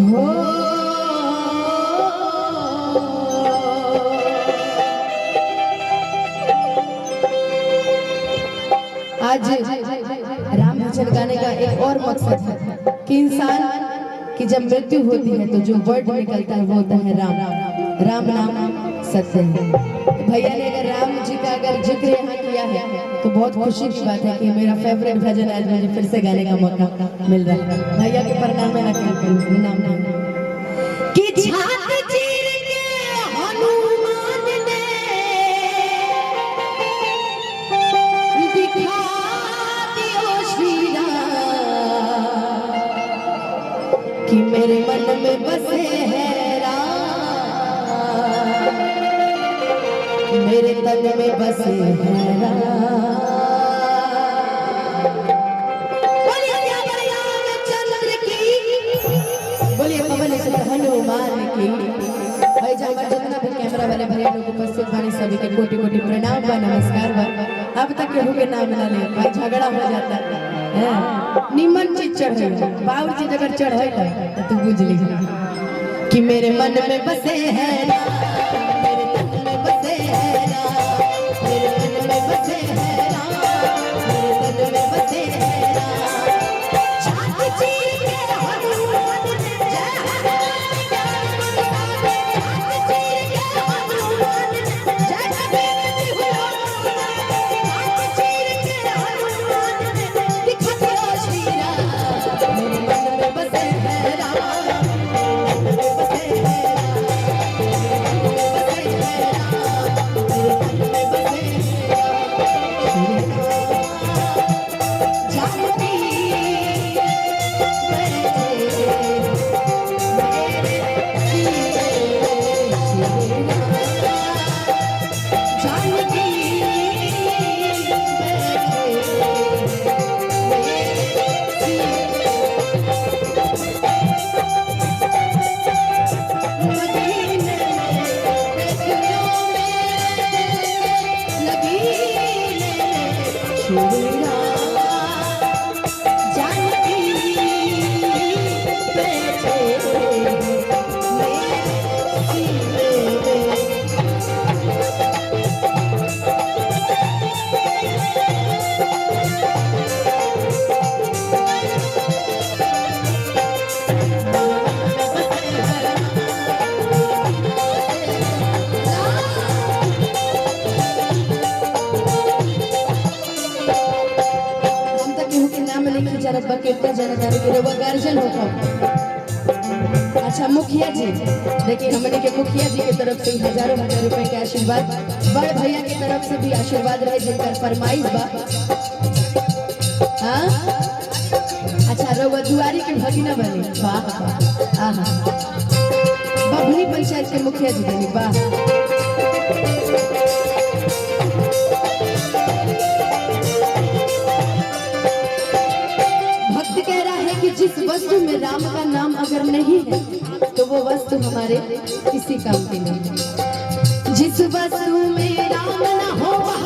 हो आज राम भजन गाने का एक और मकसद है कि इंसान की जब मृत्यु होती है तो जो वर्ड निकलता है वो होता है राम। राम नाम सत्य है। तो भैया ने अगर राम जी का अगर जिक्र यहाँ किया है तो बहुत खुशी की बात है कि मेरा फेवरेट भजन आज मुझे फिर से गाने का मौका मिल रहा है। भैया के प्रणाम में नाम कि कि मेरे मन में बसे है राम, मेरे तन में बसे है राम। बोलिए पवन सुत हनुमान की। भाई जाकर जितना भी कैमरा वाले भैया लोग उपस्थित बने सभी के कोटि कोटि प्रणाम व नमस्कार बा। अब तक केहू के नाम ना ले भाई झगड़ा हो जाता है। निमन चीज चढ़े बाउर चीज अगर चढ़े तो तू बुझ ली कि मेरे मन में बसे है मेरे तन में बसे है मेरे मन में बसे है मेरे तन में बसे है अच्छा मुखिया जी देखिए हमने के मुखिया जी की तरफ से हजारों हजार रुपए के आशीर्वाद बड़े भैया की तरफ से भी आशीर्वाद रहे जिनका फरमाइश बा। हाँ अच्छा रउआ दुआरी के भगिना बनी वाह आहा बभनी पंचायत के मुखिया जी बनी वाह। जिस वस्तु में राम का नाम अगर नहीं है तो वो वस्तु हमारे किसी काम की नहीं है। जिस वस्तु में राम ना हो वह